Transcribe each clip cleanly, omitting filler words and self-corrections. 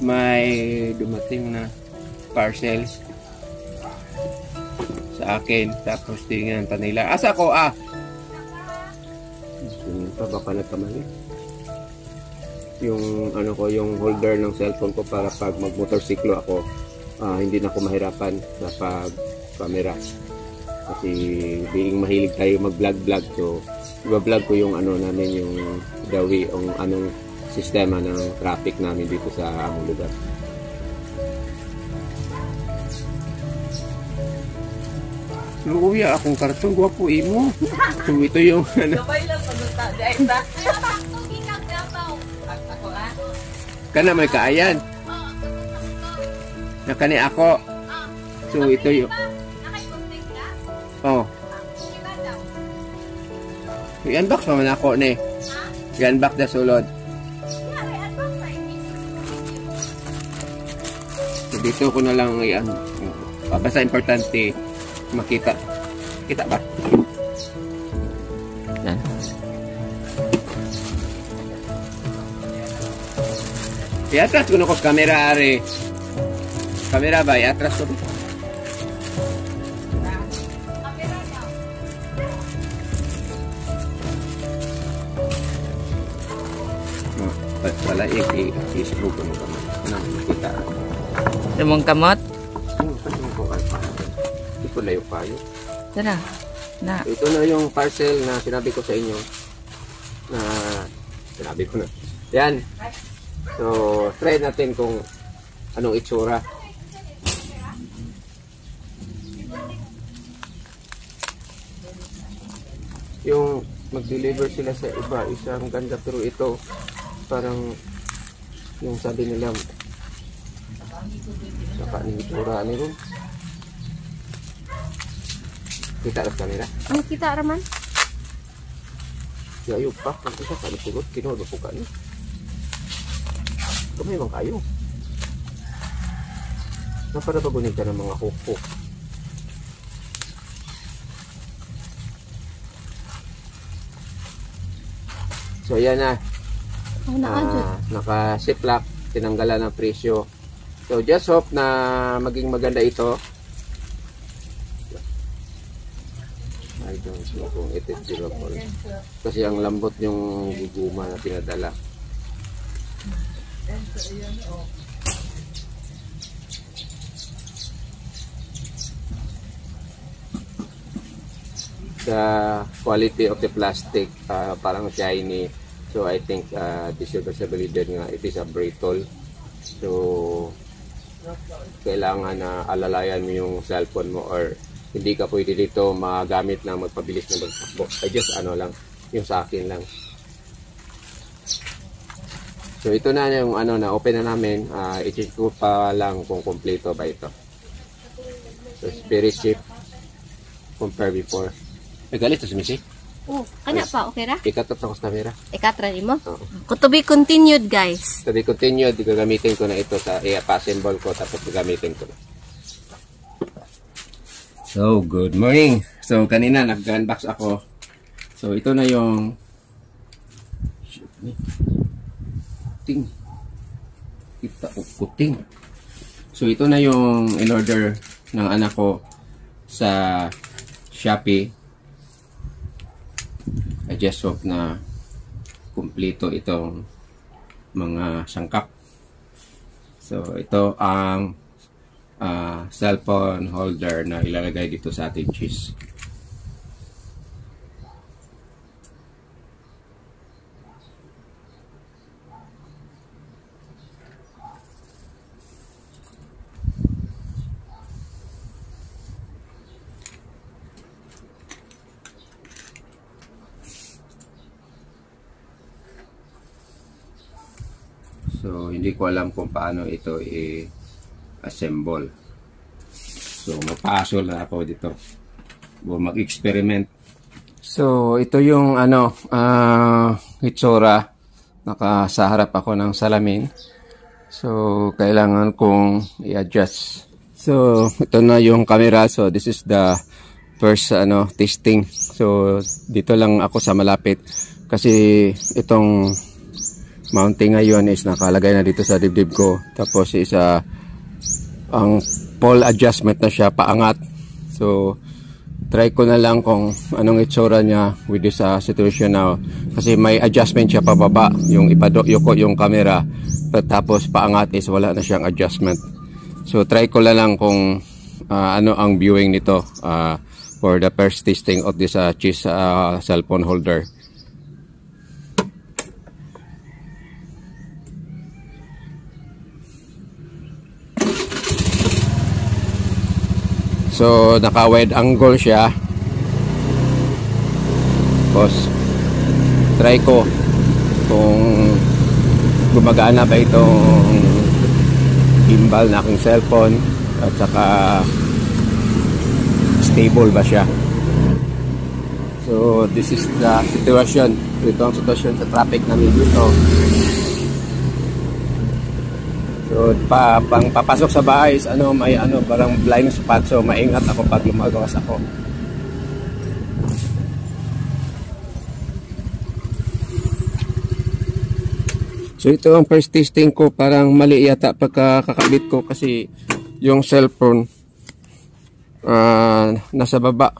may dumating na parcels sa akin. Tapos tingnan nila. Asa ko baka nagkamali. Yung ano ko, yung holder ng cellphone ko para pag magmotorsiklo ako, hindi na ako mahirapan na pag camera. Kasi being mahilig tayo mag-vlog, so i-vlog ko yung ano namin, yung dawi, yung anong sistema ng traffic namin dito sa among lugar. Luya akong karton, gwapo imo. So ito yung ano. Kana may kaayan. Nakani ako. So ito yung i-unbox naman ako ni. I-unbox na sulod. So dito ko na lang basta importante makita. Kita ba? Yan. I-atras ko na ko camera are. Camera ba? I-atras ko. Wala i-Facebook ko naman. Ano makita? Lumong kamot? Hindi ko layo kayo. Tara. Na. Ito na yung parcel na sinabi ko sa inyo. Na sinabi ko na. Yan. So, try natin kung anong itsura. Yung mag-deliver sila sa iba, isang ganda, pero ito parang yung sabi nila saka ni itsura ni ron. Kita ras kanila? Ang kita raman? Yayo pa, kung isa ka nipulot, kinuha po ka niyo. Kamay bang kayo? Napara pa gunita ng mga kuko. So yan na. Naka-ziplock, tinanggalan ng presyo. So just hope na maging maganda ito. I don't know kung it is durable. Kasi ang lambot yung guguma na pinadala. The quality of the plastic parang shiny. So I think this is nga it is a brittle. So kailangan na alalayan mo yung cellphone mo, or hindi ka pwede dito magamit na magpabilis na magtakbo. I just lang, yung sa akin lang. So ito na yung na open na namin. I-check ko pa lang kung kompleto ba ito. So it's very cheap compare before. Galit to sumisi? Kana pa, okay ra? Ikatot ako sa camera. Ikatra ni mo? To be continued, guys. To be continued, gagamitin ko na ito sa i-assemble ko, tapos gagamitin ko na. So, good morning. So, kanina nag-unbox ako. So, ito na yung kuting. Kuting. So, ito na yung in-order ng anak ko sa Shopee. I just hope na kumpleto itong mga sangkap. So, ito ang cellphone holder na ilalagay dito sa ating cheese. So, hindi ko alam kung paano ito i-assemble. So, mapasol na ako dito. Mag-experiment. So, ito yung itsura. Nakasaharap ako ng salamin. So, kailangan kong i-adjust. So, ito na yung camera. So, this is the first testing. So, dito lang ako sa malapit. Kasi itong mounting ngayon is nakalagay na dito sa dibdib ko. Tapos isa ang pole adjustment na siya paangat. So try ko na lang kung anong itsura niya with this situation now. Kasi may adjustment siya pababa, yung ipadoko yung camera. Tapos paangat is wala na siyang adjustment. So try ko na lang kung ano ang viewing nito for the first testing of this cheese cellphone holder. So naka wide angle siya. Tapos try ko kung gumagana ba itong gimbal na aking cellphone at saka stable ba siya. So this is the situation. Ito ang sitwasyon sa traffic namin dito. So pang papasok sa bahay is may parang blind spot, so maingat ako pag lumagawas ako. So ito ang first testing ko, parang mali yata pagkakabit ko kasi yung cellphone nasa baba,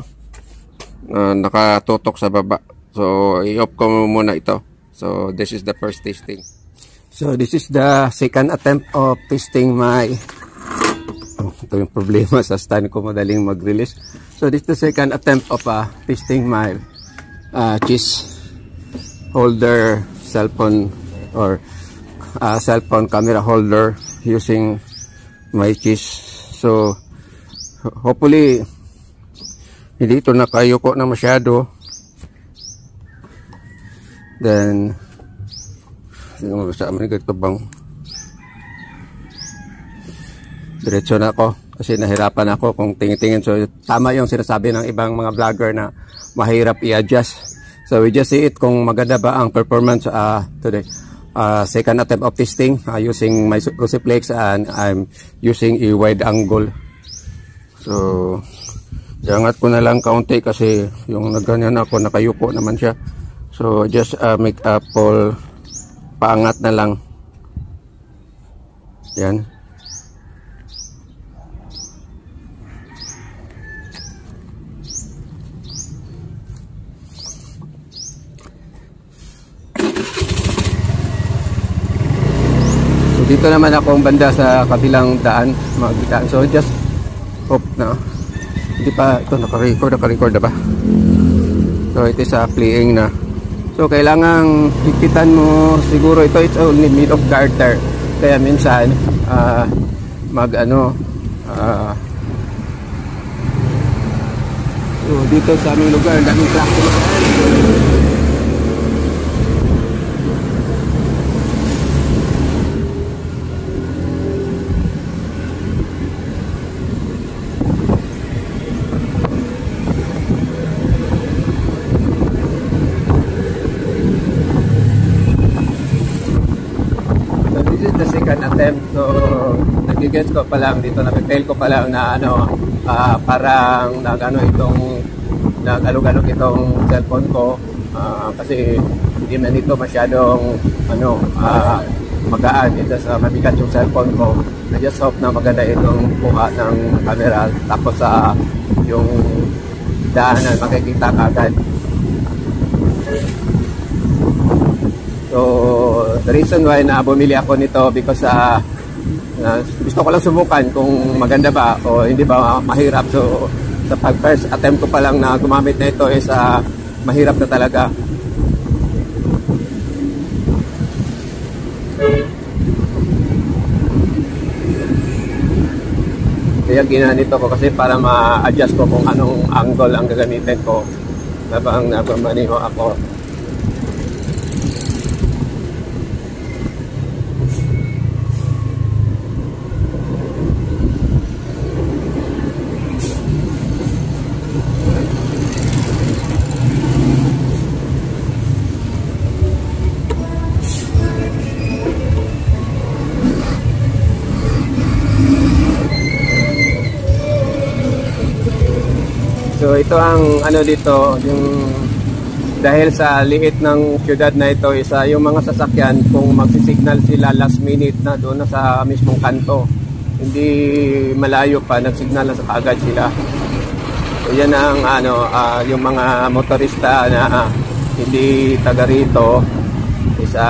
nakatutok sa baba. So i-off ko muna ito. So this is the first testing. So this is the second attempt of testing my ito yung problema sa stand ko, madaling mag-release. So this is the second attempt of testing my cheese holder cellphone or cellphone camera holder using my cheese. So hopefully hindi ito nakayuko na masyado. Then sa amin ganito bang diretso na ako kasi nahirapan ako kung tingin-tingin. So tama yung sinasabi ng ibang mga vlogger na mahirap i-adjust. So we just see it kung maganda ba ang performance today. Second attempt of testing using my Cruciflex, and I'm using a wide angle. So iangat ko na lang kaunti kasi yung nagganyan ako, nakayuko naman siya. So just make a pull, paangat na lang. Yan. So dito naman ako banda sa kabilang daan, magdaan. So just hope na hindi pa ito naka-record na ba? So it is playing na. So kailangang higpitan mo siguro ito, it's only made of garter. Kaya minsan so dito sa aming lugar daming traffic. Attempt. So nagigets ko pa lang dito, napifail ko pa lang na parang nag-alog-alog itong cellphone ko kasi hindi man ito masyadong magaan. Ito sa mabigat yung cellphone ko. I just hope na maganda itong kuha ng camera, tapos yung daanan makikita kagad. So the reason why na bumili ako nito because gusto ko lang subukan kung maganda ba o hindi ba mahirap. So sa first attempt ko pa lang na gumamit na ito is mahirap na talaga. Kaya ginanito ko kasi para ma-adjust ko kung anong angle ang gagamitin ko habang nagmamaneho ako. So ito ang dito, yung dahil sa liit ng syudad na ito, isa yung mga sasakyan kung magsisignal sila last minute na doon na sa mismong kanto, hindi malayo pa, nagsignal na sa kaagad sila. So yan ang yung mga motorista na hindi taga rito, isa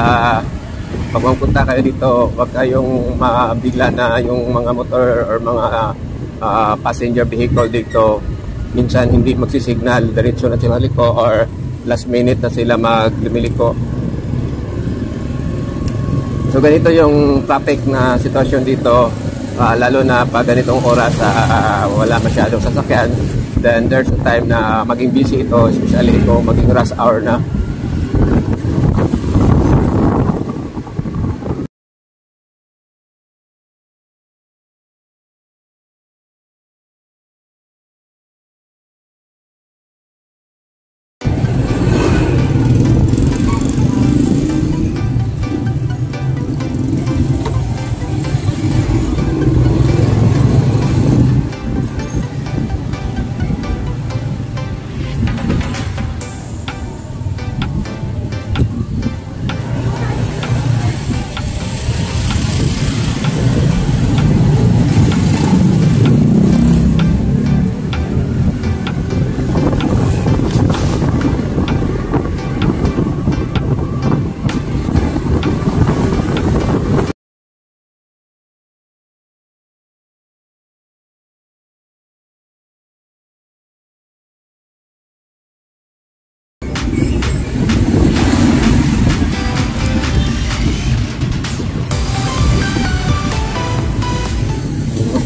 pag pumunta kayo dito, huwag kayong mabigla na yung mga motor or mga passenger vehicle dito minsan hindi magsisignal, diretso na sila liko or last minute na sila magliliko. So ganito yung traffic na sitwasyon dito, lalo na pag ganitong oras wala masyadong sasakyan. Then there's a time na maging busy ito, especially ito maging rush hour na.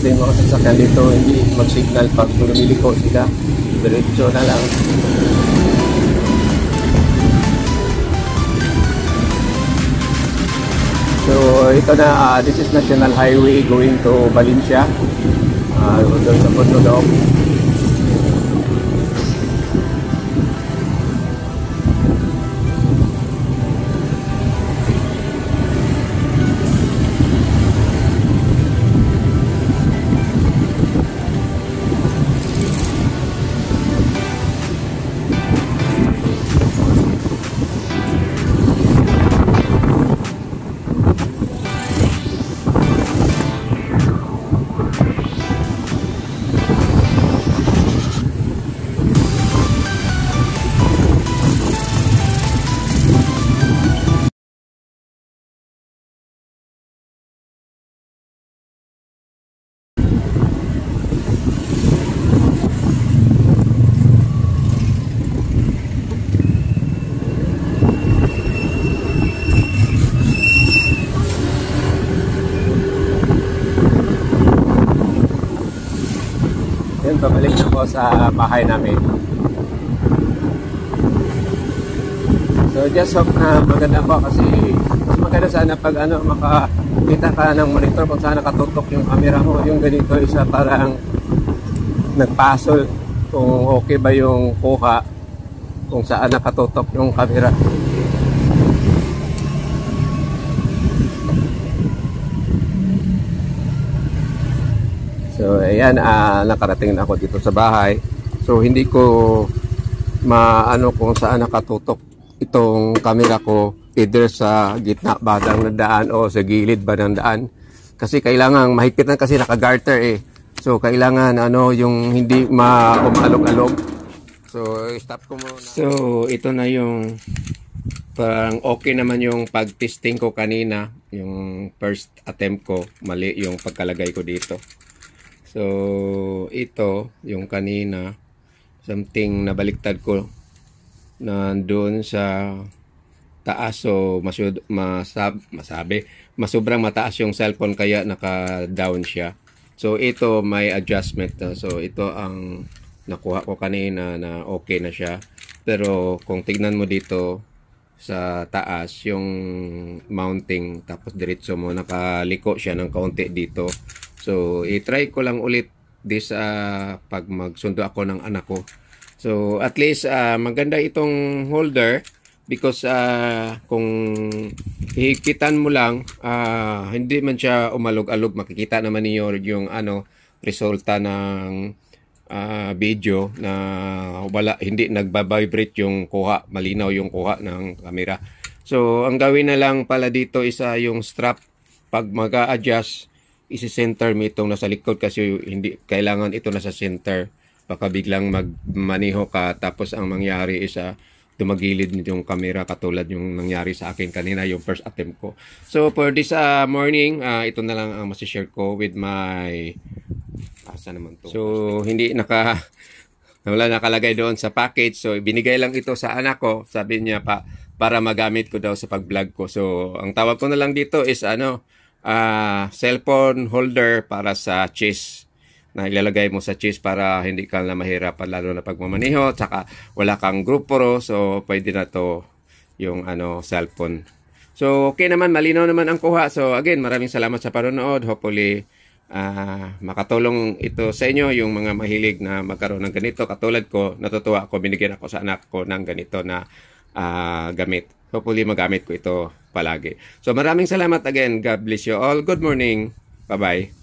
Yung mga sasakyan dito hindi mag-signal pag lumiliko sila, diretso na lang. So ito na, this is National Highway going to Valencia, doon sa Pondolog. Yun, pabalik na po sa bahay namin. So just hope na maganda po kasi mas maganda sana pag makakita ka ng monitor kung saan nakatutok yung camera mo. Yung ganito isa parang nagpasol kung okay ba yung kuha kung saan nakatutok yung camera. So ayan, nakarating na ako dito sa bahay. So hindi ko maano kung saan nakatutok itong camera ko, either sa gitna ba ng daan o sa gilid ba ng daan. Kasi kailangan mahigpit na kasi naka-garter eh. So kailangan yung hindi maumalog-alog. So stop ko muna. So ito na yung parang okay naman yung pag-testing ko kanina, yung first attempt ko, mali yung pagkalagay ko dito. So ito yung kanina, something nabaliktad ko nandun sa taas, so sobrang mataas yung cellphone kaya naka-down siya. So ito may adjustment na. So ito ang nakuha ko kanina na okay na siya. Pero kung tignan mo dito sa taas yung mounting, tapos diretso mo nakaliko siya ng kaunti dito. So i-try ko lang ulit this pag magsundo ako ng anak ko. So at least maganda itong holder because kung hihigpitan mo lang, hindi man siya umalog-alog. Makikita naman niyo yung resulta ng video na hindi nagba-vibrate yung kuha, malinaw yung kuha ng camera. So ang gawin na lang pala dito isa yung strap, pag mag-a-adjust isi-center mo itong nasa likod kasi hindi kailangan ito nasa center, baka biglang magmaneho ka tapos ang mangyari is tumagilid yung camera katulad yung nangyari sa akin kanina yung first attempt ko. So for this morning, ito na lang ang masishare ko with my asa naman to. So hindi wala nakalagay doon sa package. So binigay lang ito sa anak ko. Sabi niya para magamit ko daw sa pag-vlog ko. So ang tawag ko na lang dito is cellphone holder para sa chest, na ilalagay mo sa chest para hindi ka na mahirapan lalo na pagmamaneho, tsaka wala kang GoPro, so pwede na to yung cellphone. So okay naman, malinaw naman ang kuha. So again, maraming salamat sa panonood. Hopefully makatulong ito sa inyo, yung mga mahilig na magkaroon ng ganito katulad ko. Natutuwa ako, binigyan ako sa anak ko ng ganito na gamit. Hopefully magamit ko ito palagi. So maraming salamat again. God bless you all. Good morning. Bye-bye.